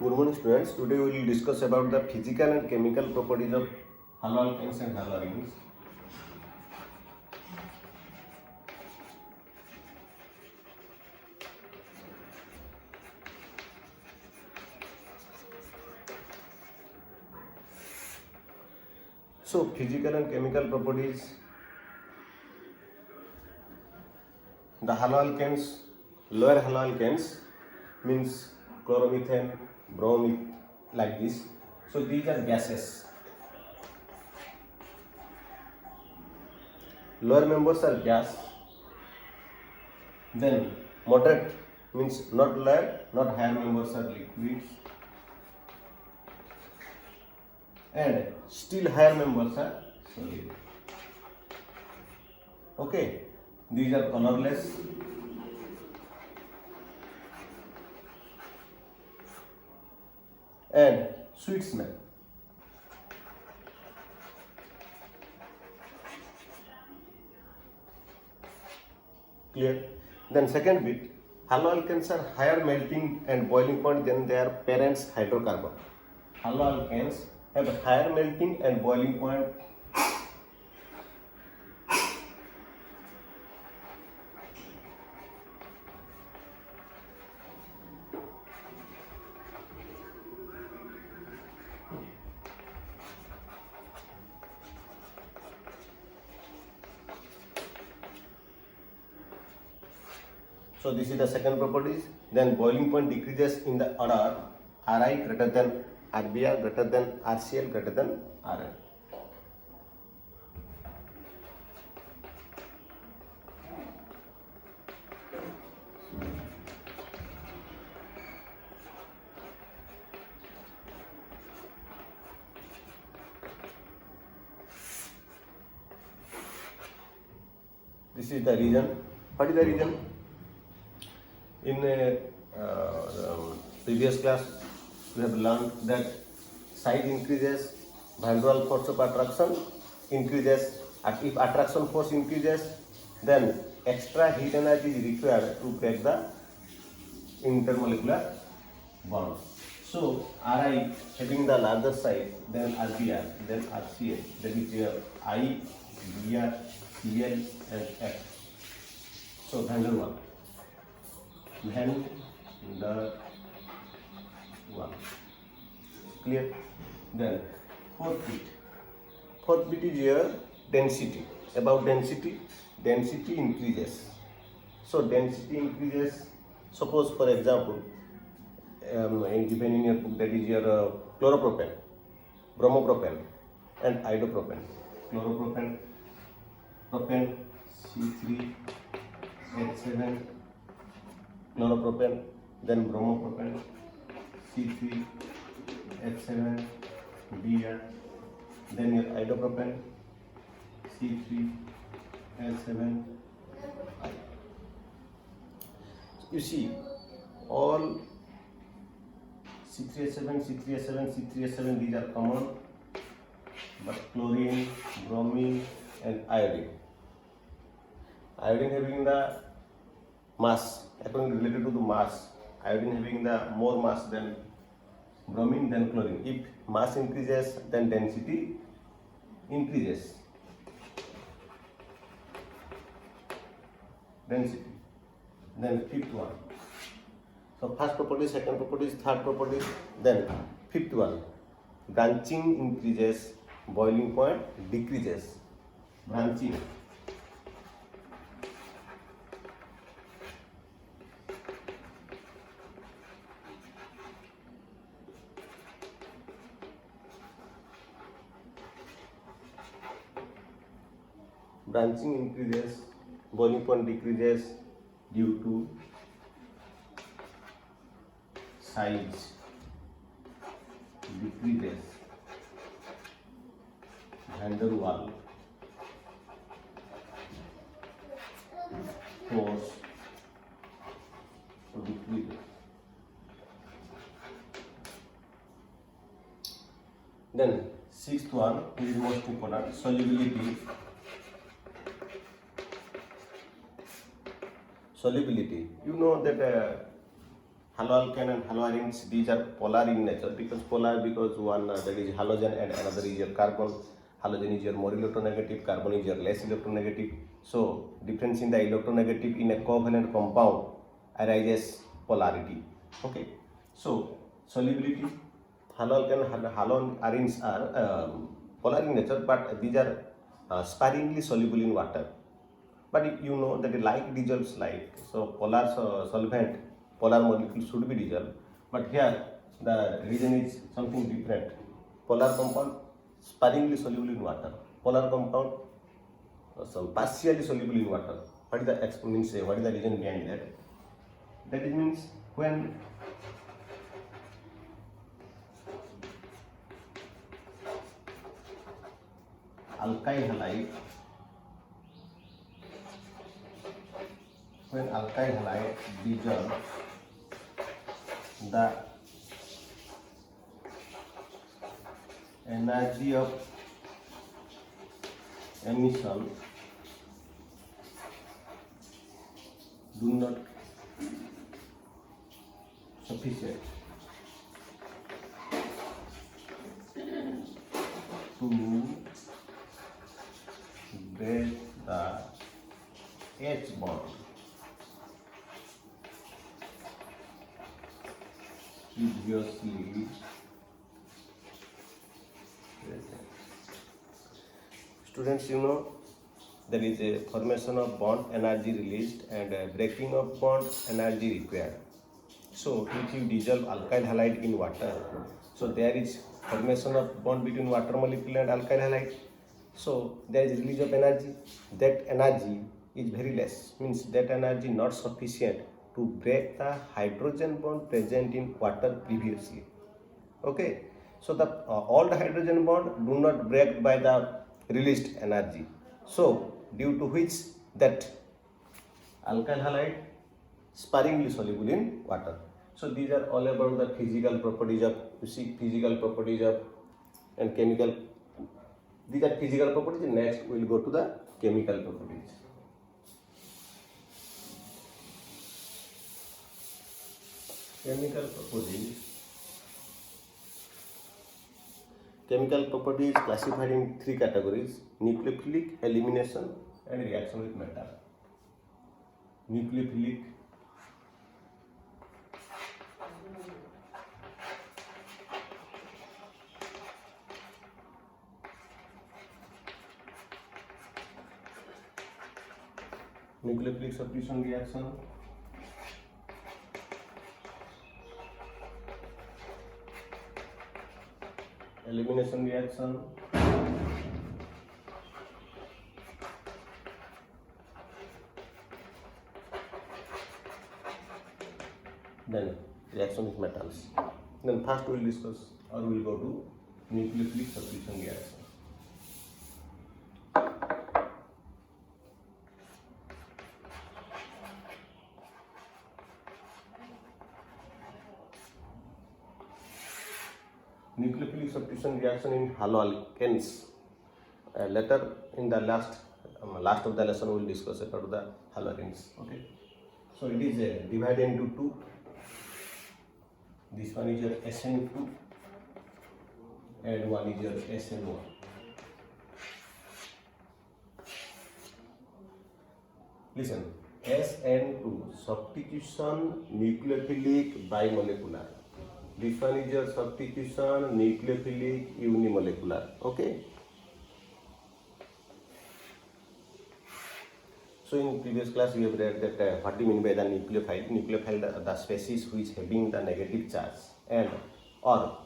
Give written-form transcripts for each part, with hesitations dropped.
Good morning, students. Today we will discuss about the physical and chemical properties of haloalkanes and haloarenes. So, physical and chemical properties. The haloalkanes, lower haloalkanes means chloromethane, bromine, like this. So these are gases. Lower members are gas. Then moderate means not lower, not higher members are liquids. And still higher members are solid. Okay, these are colorless. And sweet smell. Clear? Then second bit, haloalkanes are higher melting and boiling point than their parents hydrocarbon. Haloalkanes have higher melting and boiling point . So this is the second properties. Then boiling point decreases in the order Ri greater than Rbr greater than Rcl greater than Rn. This is the reason. What is the reason? In previous class, we have learned that size increases, van der Waals force of attraction increases. If attraction force increases, then extra heat energy is required to break the intermolecular bond. So Ri having the larger size than Rbr, then Rcl, that is I, Br, Cl and F. So van der Waals. Van der Waals. Clear? Then fourth bit is here density. About density increases. So density increases. Suppose for example, given in your book, that is your chloropropane, bromopropane and iodopropane. Chloropropane, propane C3H7, chloropropane, then bromopropane C3H7 Br, then your iodopropane C3H7 I. You see, all C3H7, these are common, but chlorine, bromine and iodine. Iodine having the mass, according related to the mass, iodine having the more mass than bromine than chlorine. If mass increases, then density increases. Density. Then fifth one. So first property, second property, third property. Then fifth one. Branching increases, boiling point decreases. Branching. Branching increases, boiling point decreases due to size decreases, van der Waals force decreases. Then sixth one is most important, solubility. Solubility. You know that haloalkane and haloarenes, these are polar in nature. Because one that is halogen and another is your carbon. Halogen is your more electronegative, carbon is your less electronegative. So difference in the electronegative in a covalent compound arises polarity. Okay. So solubility, haloalkane and haloarenes are polar in nature, but these are sparingly soluble in water. But you know that like dissolves like, so polar solvent, polar molecule should be dissolved. But here the reason is something different. Polar compound sparingly soluble in water. Polar compound some partially soluble in water. What is the means? What is the reason behind that? That it means when alkyl halide dissolve, the energy of emission do not sufficient to break the H bond. Previously present. Students, you know there is a formation of bond, energy released, and a breaking of bond, energy required. So if you dissolve alkyl halide in water, so there is formation of bond between water molecule and alkyl halide. So there is release of energy. That energy is very less, means that energy not sufficient to break the hydrogen bond present in water previously. Okay, so the all the hydrogen bond do not break by the released energy. So due to which that alkyl halide sparingly soluble in water. So these are all about the physical properties of, physical properties of and chemical. These are physical properties. Next we will go to the chemical properties. Chemical properties. Chemical properties classified in three categories: nucleophilic, elimination, and reaction with metal. Nucleophilic, nucleophilic substitution reaction, elimination reaction, then reaction with metals. Then first we will discuss or we will go to nucleophilic substitution reaction. Nucleophilic substitution reaction in haloalkanes. Later in the last of the lesson we will discuss about the haloarenes. Okay. So it is divided into two. This one is your SN2 and one is your SN1. Listen, SN2 substitution nucleophilic bimolecular. This one is your substitution nucleophilic unimolecular. Okay. So in previous class we have read that what do you mean by the nucleophile? Nucleophile, the species which having the negative charge and or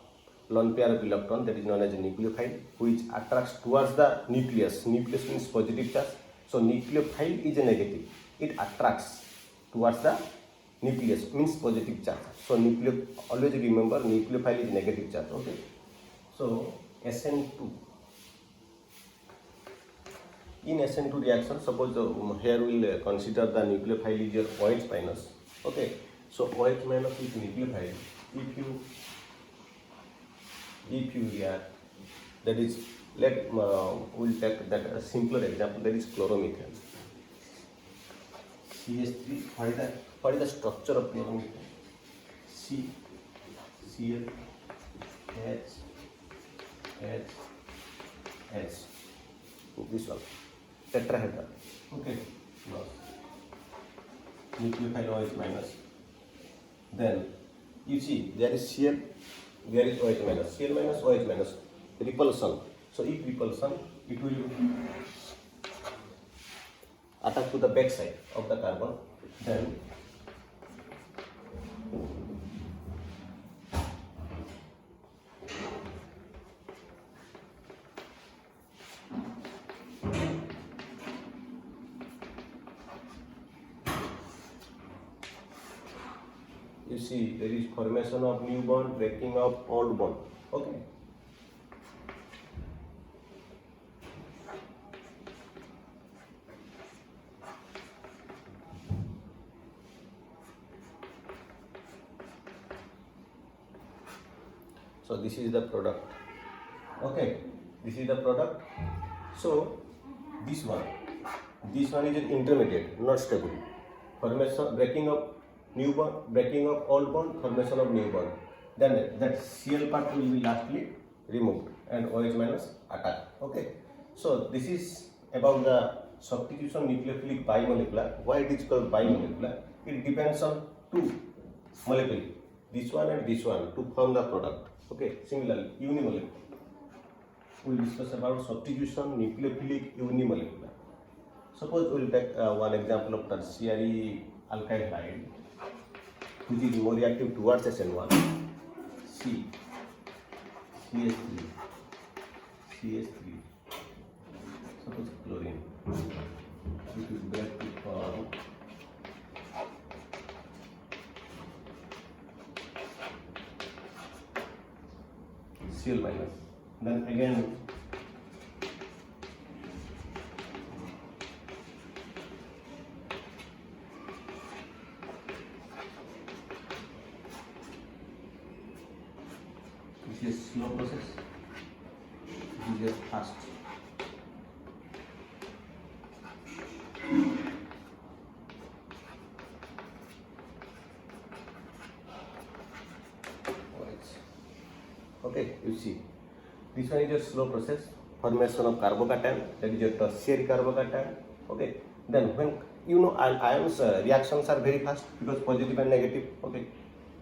lone pair of electron, that is known as a nucleophile, which attracts towards the nucleus. Nucleus means positive charge. So nucleophile is a negative. It attracts towards the nucleus, means positive charge. So always remember nucleophile is negative charge. Okay. So SN2. In SN2 reaction, suppose here we will consider the nucleophile is your OH minus. Okay, so OH minus is nucleophile. If you react, that is, we'll take that a simpler example, that is chloromethane. CH3, what is the structure of chloromethane? C, Cl, H, H, H. This one, tetrahedra. Okay, now nucleophile OH minus. Then you see there is Cl, there is OH minus. Cl minus OH minus, repulsion. So if repulsion, it will attack to the back side of the carbon. Then you see there is formation of new bond, breaking of old bond. Okay. So this is the product. Okay, this is the product. So this one is an intermediate, not stable. Formation, breaking of new bond, breaking of old bond, formation of new bond. Then that Cl part will be lastly removed and OH minus attack. Okay. So this is about the substitution nucleophilic bimolecular. Why it is called bimolecular? It depends on two molecules, this one and this one, to form the product. Okay. Similarly, unimolecular. We will discuss about substitution nucleophilic unimolecular. Suppose we will take one example of tertiary alkyl halide, which is more reactive towards SN1. C, CH3, CH3. Suppose chlorine. It is better to form Cl minus. Then again this is slow process, this is fast. Okay, you see, this one is a slow process, formation of carbocation, that is a tertiary carbocation. Okay, then when you know ions reactions are very fast because positive and negative. Okay,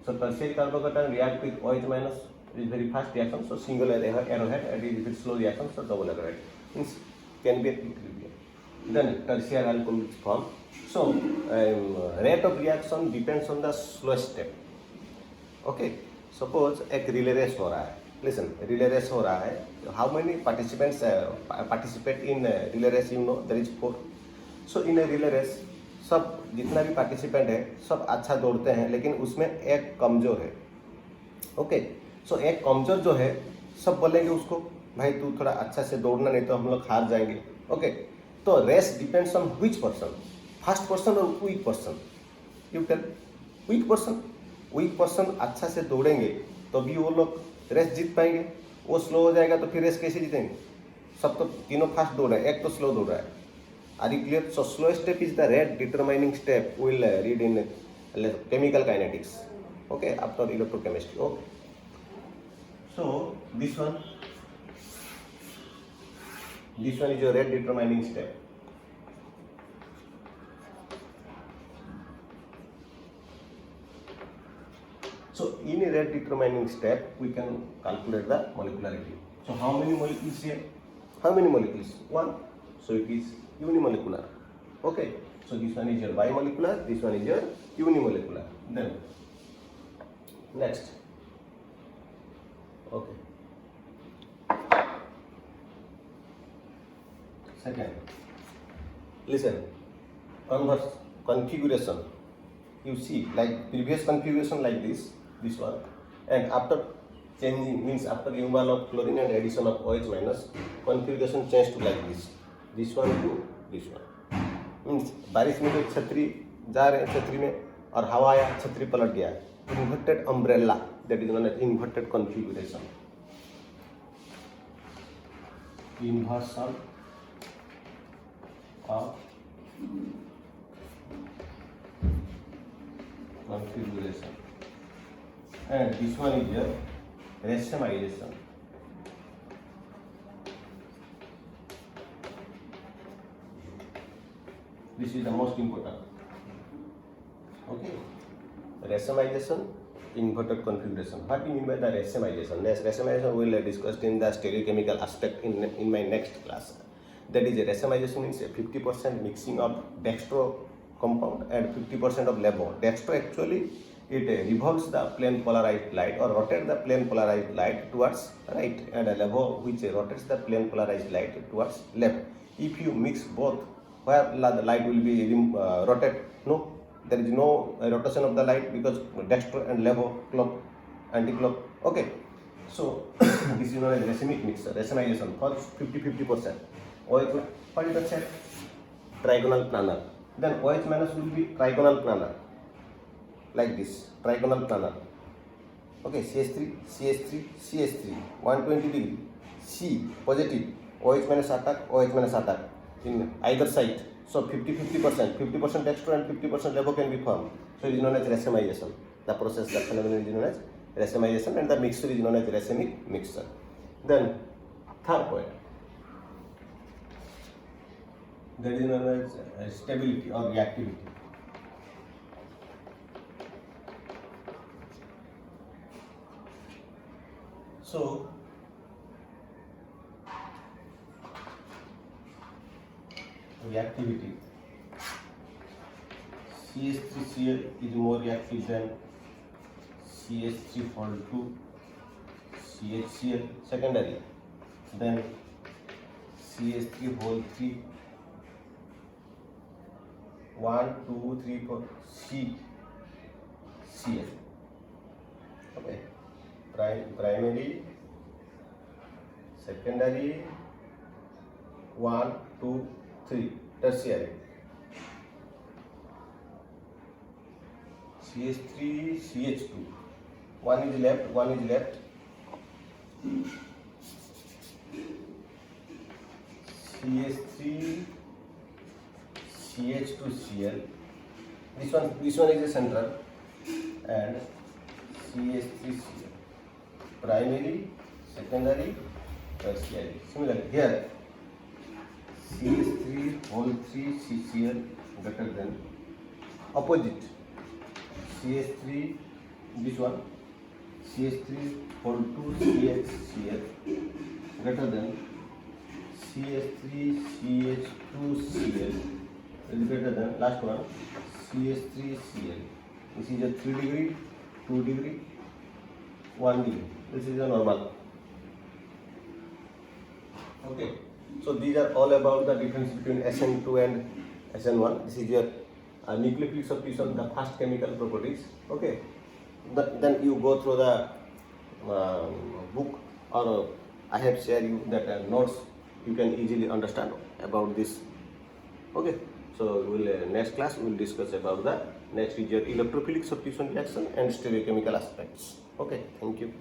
so tertiary carbocation react with OH minus, it is very fast reaction. So single arrowhead, and it is very slow reaction. So double arrowhead means can be equilibrium. Then tertiary alcohol is formed. So rate of reaction depends on the slowest step. Okay. Suppose एक relay race हो रहा है. Listen, relay race हो रहा है. How many participants participate in relay race? You know there is 4. So in a relay race सब जितना भी पार्टिसिपेंट है सब अच्छा दौड़ते हैं, लेकिन उसमें एक कमज़ोर है. ओके, सो एक कमज़ोर जो है सब बोलेंगे उसको भाई तू थोड़ा अच्छा से दौड़ना, नहीं तो हम लोग हार जाएंगे. ओके, तो race depends on which person, fast person और weak person. You tell. Weak person अच्छा से दौड़ेंगे तो भी वो लोग रेस जीत पाएंगे. वो स्लो हो जाएगा तो फिर रेस कैसे जीतेंगे? सब तो तीनों फास्ट दौड़ रहे हैं, एक तो स्लो दौड़ रहा है. Are you clear? So slow step is the rate determining step. Will read in chemical kinetics. Okay, after electrochemistry. Okay, so this one is your rate determining step. So in a rate determining step, we can calculate the molecularity. So how many molecules here? How many molecules? 1. So it is unimolecular. Okay. So this one is your bimolecular. This one is your unimolecular. Then next. Okay. Second. Listen. Converse configuration. You see, like previous configuration like this one, and after changing means after removal of chlorine and addition of OH minus, configuration changed to like this one to this one. Means बारिश में जो छतरी जा रहे हैं, छतरी में और हवा आया, छतरी पलट गया. Inverted umbrella, that is known as inverted configuration. Inversion of configuration. and this one is your racemization. This is the most important. Okay, racemization, inverted configuration. What do you mean by the racemization? Yes, racemization we will discuss in the stereochemical aspect in my next class. That is, a racemization means a 50% mixing of dextro compound and 50% of LeBo. Dextro actually it revolves the plane polarized light or rotates the plane polarized light towards right, and a LeBo which rotates the plane polarized light towards left. If you mix both, where the light will be rotate? No, there is no rotation of the light because dextro and LeBo clock, anti-clock. Okay, so this is known as racemic mixer, racemization for 50%. What is the set? Trigonal planar. Then OH minus will be trigonal planar, like this, trigonal planar. Okay, CH3, CH3, CH3, 120 degree, C positive, OH minus attack in either side. So 50% dextro and 50% LeBo can be formed. So it is known as racemization. The process, the phenomenon is known as racemization, and the mixture is known as racemic mixture. Then third point, that is known as stability or reactivity. So reactivity, CH3Cl is more reactive than CH3 CHCl secondary, then CH3 1, 2, 3, 4 CCl. Okay, primary, secondary, 1, 2, 3 tertiary. CH3 CH2, one is left, CH3 CH2Cl, this one is a central, and CH3Cl, primary, secondary, tertiary. Similarly here CH3 CCl greater than opposite CH3, this one CH3 CHCl greater than CH3 CH2Cl is greater than last one CH3Cl. This is a 3 degree, 2 degree, 1 degree. This is a normal. Okay, so these are all about the difference between SN2 and SN1. This is your nucleophilic substitution, the first chemical properties. Okay, then you go through the book, or I have shared you that notes. You can easily understand about this. Okay, so we'll next class we will discuss about the next is your electrophilic substitution reaction and stereochemical aspects. Okay, thank you.